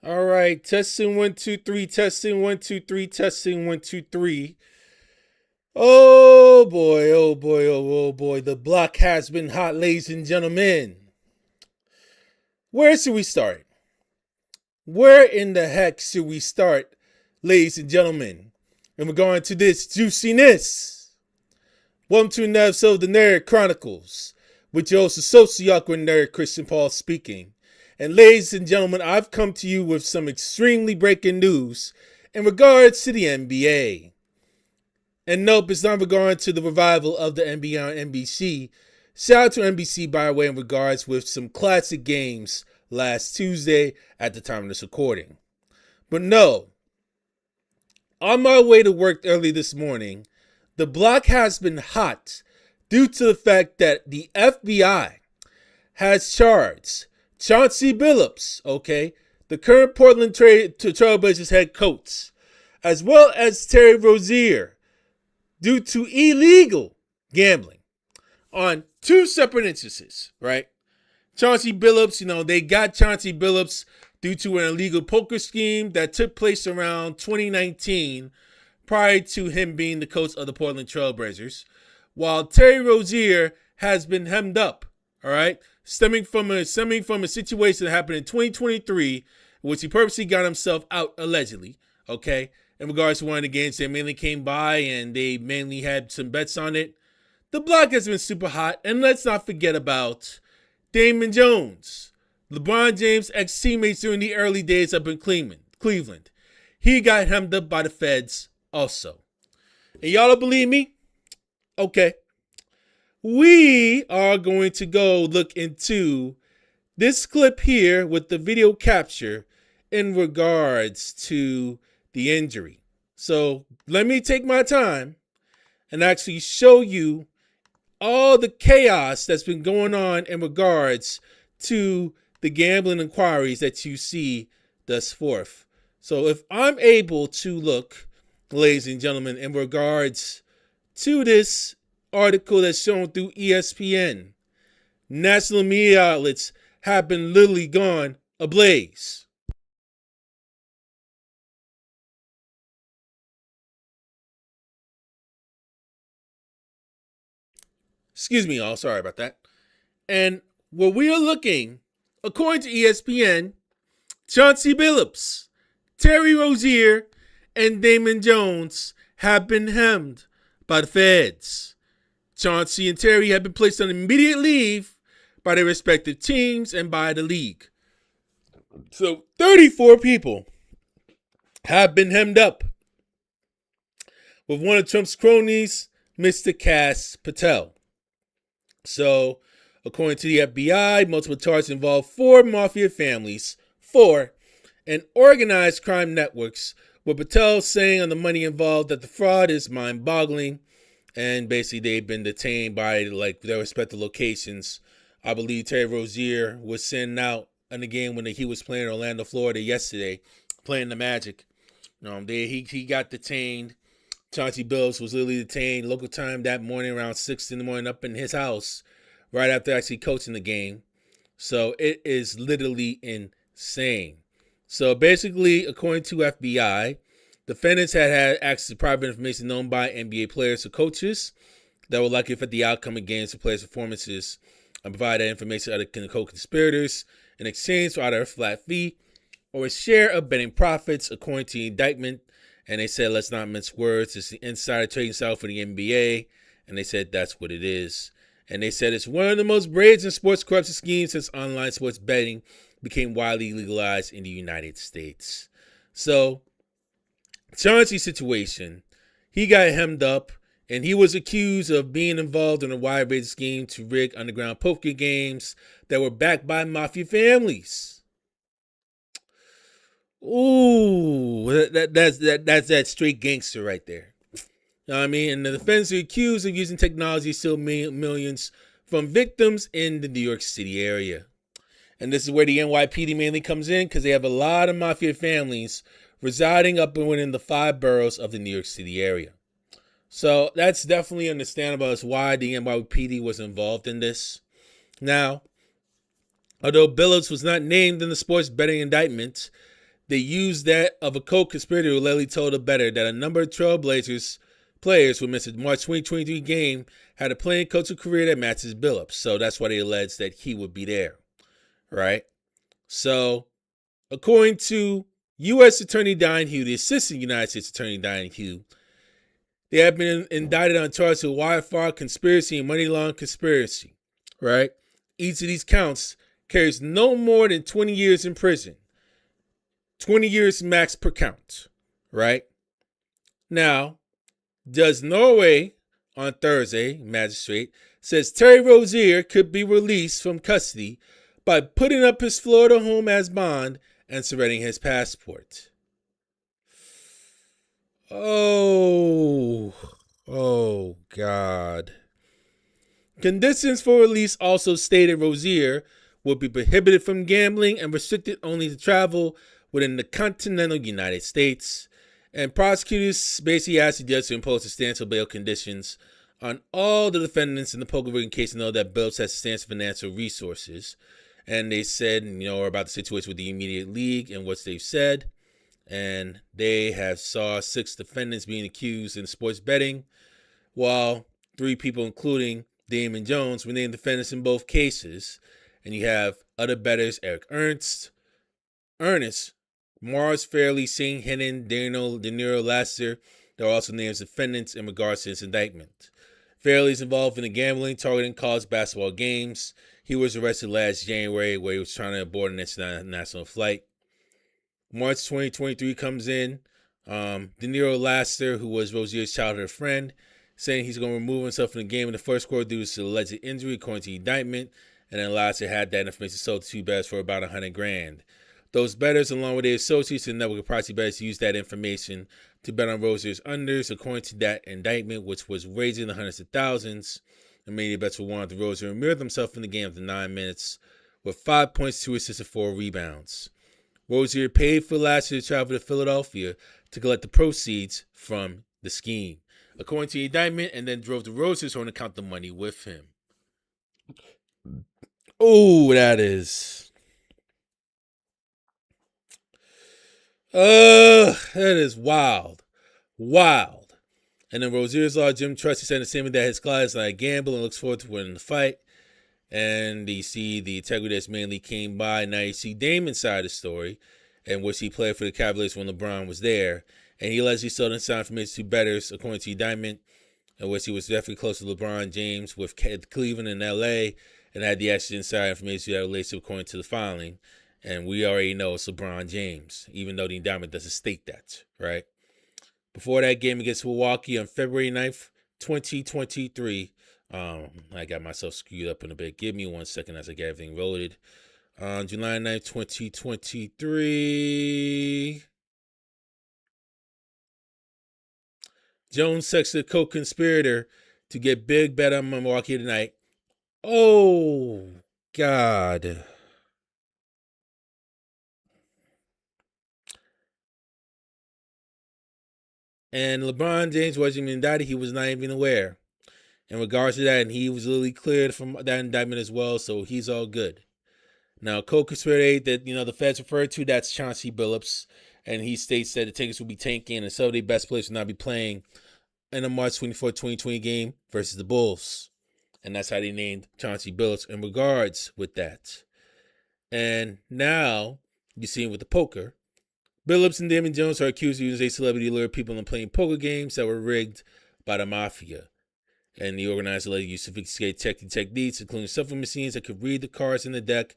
All right, testing 1 2 3, testing 1 2 3, testing 1 2 3. Oh boy, oh boy, oh boy. The block has been hot, ladies and gentlemen. Where should we start? Where in the heck should we start, ladies and gentlemen, in regard to this juiciness? Welcome to another episode of the Nerd Chronicles, with your host, the socially awkward nerd Christian Paul speaking. And ladies and gentlemen, I've come to you with some extremely breaking news in regards to the NBA. And nope, it's not in regard to the revival of the NBA on NBC. Shout out to NBC, by the way, in regards with some classic games last Tuesday at the time of this recording. But no, on my way to work early this morning, the block has been hot due to the fact that the FBI has charged Chauncey Billups, the current Portland Trailblazers head coach, as well as Terry Rozier, due to illegal gambling on two separate instances, right? Chauncey Billups, they got Chauncey Billups due to an illegal poker scheme that took place around 2019 prior to him being the coach of the Portland Trailblazers, while Terry Rozier has been hemmed up, all right? Stemming from a situation that happened in 2023, in which he purposely got himself out, allegedly, in regards to one of the games they mainly came by and they mainly had some bets on it. The block has been super hot, and let's not forget about Damon Jones, LeBron James' ex-teammates during the early days up in Cleveland. He got hemmed up by the feds also. And y'all don't believe me? Okay. We are going to go look into this clip here with the video capture in regards to the injury. So let me take my time and actually show you all the chaos that's been going on in regards to the gambling inquiries that you see thus forth. So if I'm able to look, ladies and gentlemen, in regards to this article that's shown through ESPN, national media outlets have been literally gone ablaze. Excuse me, all. Sorry about that. And what we are looking, according to ESPN, Chauncey Billups, Terry Rozier, and Damon Jones have been hemmed by the feds. Chauncey and Terry have been placed on immediate leave by their respective teams and by the league. So 34 people have been hemmed up, with one of Trump's cronies, Mr. Cass Patel. So, according to the FBI, multiple charges involve 4 mafia families, 4, and organized crime networks, with Patel saying on the money involved that the fraud is mind-boggling, and basically they've been detained by their respective locations. I believe Terry Rozier was sent out in the game when he was playing in Orlando, Florida yesterday, playing the Magic. He got detained. Chauncey Billups was literally detained local time that morning around 6 in the morning up in his house right after actually coaching the game. So it is literally insane. So basically, according to FBI, defendants had access to private information known by NBA players or coaches that would likely affect the outcome of games or players' performances and provide that information to other co-conspirators in exchange for either a flat fee or a share of betting profits, according to the indictment. And they said, let's not mince words. It's the insider trading style for the NBA. And they said that's what it is. And they said it's one of the most brazen sports corruption schemes since online sports betting became widely legalized in the United States. So, Chauncey's situation, he got hemmed up, and he was accused of being involved in a wide-ranging scheme to rig underground poker games that were backed by mafia families. Ooh, that's that straight gangster right there. You know what I mean? And the defendants are accused of using technology to steal millions from victims in the New York City area. And this is where the NYPD mainly comes in, because they have a lot of mafia families residing up and within the 5 boroughs of the New York City area. So that's definitely understandable as why the NYPD was involved in this. Now, although Billups was not named in the sports betting indictment, They used that of a co-conspirator who allegedly told a bettor that a number of Trailblazers players who missed the March 2023 game had a playing coaching career that matches Billups. So that's why they alleged that he would be there, right? So, according to U.S. Attorney Diane Hugh, the Assistant United States Attorney Diane Hugh, they have been indicted on charges of wire fraud, conspiracy, and money laundering conspiracy, right? Each of these counts carries no more than 20 years in prison. 20 years max per count, right? Now, Judge Norway on Thursday, magistrate, says Terry Rozier could be released from custody by putting up his Florida home as bond and surrendering his passport. Oh, God. Conditions for release also stated Rozier would be prohibited from gambling and restricted only to travel within the continental United States. And prosecutors basically asked the judge to impose substantial bail conditions on all the defendants in the poker rigging case to know that Billups has substantial financial resources. And they said, about the situation with the immediate league and what they've said. And they have saw 6 defendants being accused in sports betting, while 3 people, including Damon Jones, were named defendants in both cases. And you have other bettors, Eric Ernest, Mars Fairley, St. Hennon, De Niro Lasser. There are also named as defendants in regards to this indictment. Fairley is involved in the gambling, targeting college basketball games. He was arrested last January where he was trying to board an international flight. March 2023 comes in. De Niro Lasser, who was Rozier's childhood friend, saying he's going to remove himself from the game in the first quarter due to alleged injury, according to the indictment. And then Lasser had that information sold to 2 bettors for about $100,000. Those bettors, along with their associates and network of proxy bettors, used that information to bet on Rozier's unders, according to that indictment, which was raising the hundreds of thousands. And many bets were won to Rozier and mirrored himself in the game after 9 minutes with 5 points, 2 assists, and 4 rebounds. Rozier paid for Lasser to travel to Philadelphia to collect the proceeds from the scheme, according to the indictment, and then drove to Rozier's home to count the money with him. Oh, that is wild. And then Rozier's law, Jim Trusty, said in the statement that his client is not a gambler and looks forward to winning the fight. And you see the integrity that's mainly came by. Now you see Damon's side of the story, in which he played for the Cavaliers when LeBron was there. And he allegedly sold inside information to bettors, according to the indictment, in which he was definitely close to LeBron James with Cleveland and LA, and had the actual inside information that relates to according to the filing. And we already know it's LeBron James, even though the indictment doesn't state that, right? Before that game against Milwaukee on February 9th, 2023, I got myself screwed up in a bit. Give me 1 second as I get everything loaded. On July 9th, 2023, Jones texted a co-conspirator to get big bet on Milwaukee tonight. Oh, God. And LeBron James wasn't even indicted. He was not even aware in regards to that. And he was literally cleared from that indictment as well. So he's all good. Now, co-conspirator that, the feds referred to, that's Chauncey Billups. And he states that the tickets will be tanking and some of the best players will not be playing in the March 24, 2020 game versus the Bulls. And that's how they named Chauncey Billups in regards with that. And now you see him with the poker. Billups and Damon Jones are accused of using a celebrity to lure people into playing poker games that were rigged by the mafia. And the organizer later used sophisticated techniques, including shuffling machines that could read the cards in the deck,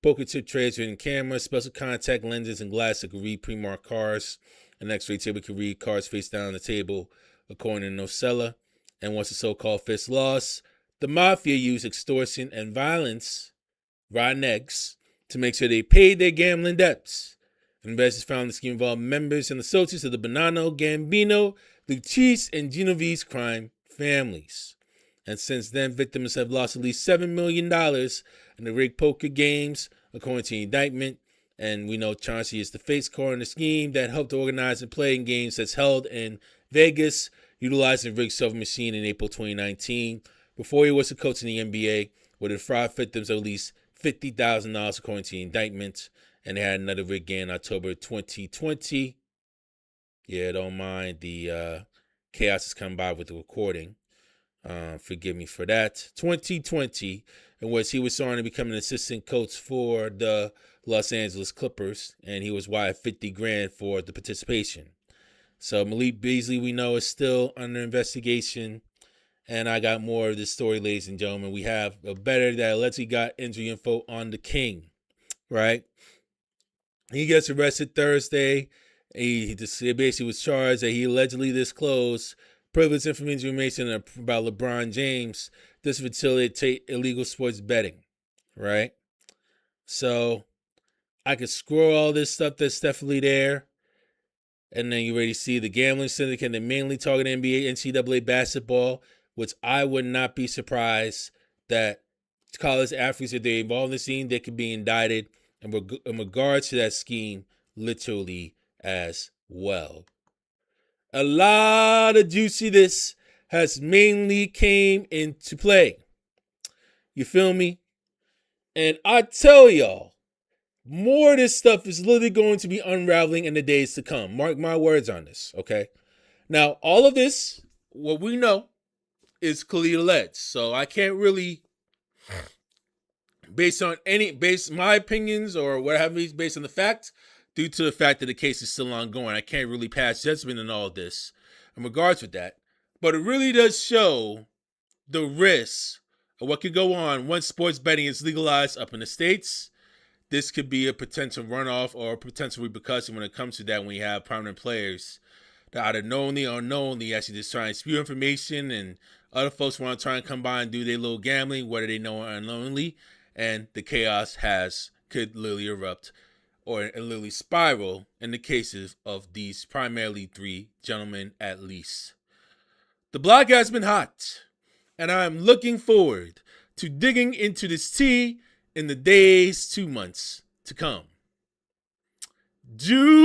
poker chip trays with cameras, special contact lenses, and glass that could read pre-marked cards. An X-ray table could read cards face down on the table, according to Nocella. And once the so-called fist lost, the mafia used extortion and violence, rotten eggs, to make sure they paid their gambling debts. Investors found the scheme involved members and associates of the Bonanno, Gambino, Luchese, and Genovese crime families. And since then, victims have lost at least $7 million in the rigged poker games, according to the indictment. And we know Chauncey is the face card in the scheme that helped organize and play in games that's held in Vegas, utilizing a rigged silver machine in April 2019, before he was a coach in the NBA, with the fraud victims of at least $50,000, according to the indictment. and they had another again October 2020. Yeah, don't mind the chaos has come by with the recording. Forgive me for that. 2020, in which he was starting to become an assistant coach for the Los Angeles Clippers, and he was wired $50,000 for the participation. So Malik Beasley, we know, is still under investigation. And I got more of this story, ladies and gentlemen. We have a better that allegedly got injury info on the King, right? He gets arrested Thursday. He basically was charged that he allegedly disclosed privileged information about LeBron James to facilitate illegal sports betting, right? So I could scroll all this stuff that's definitely there. And then you already see the gambling syndicate that mainly target NBA, NCAA basketball, which I would not be surprised that college athletes, if they're involved in the scene, they could be indicted in regards to that scheme literally as well. A lot of juiciness has mainly came into play. You feel me? And I tell y'all, more of this stuff is literally going to be unraveling in the days to come. Mark my words on this, okay? Now, all of this, what we know, is clearly alleged. So I can't really, based my opinions or what have you, based on the facts, due to the fact that the case is still ongoing, I can't really pass judgment on all of this in regards with that. But it really does show the risks of what could go on once sports betting is legalized up in the States. This could be a potential runoff or a potential repercussion when it comes to that when you have prominent players that either knowingly or unknowingly actually just try and spew information, and other folks want to try and come by and do their little gambling, whether they know or unknowingly, and the chaos could literally erupt or literally spiral in the cases of these primarily three gentlemen at least. The block has been hot, and I am looking forward to digging into this tea in the days, 2 months to come.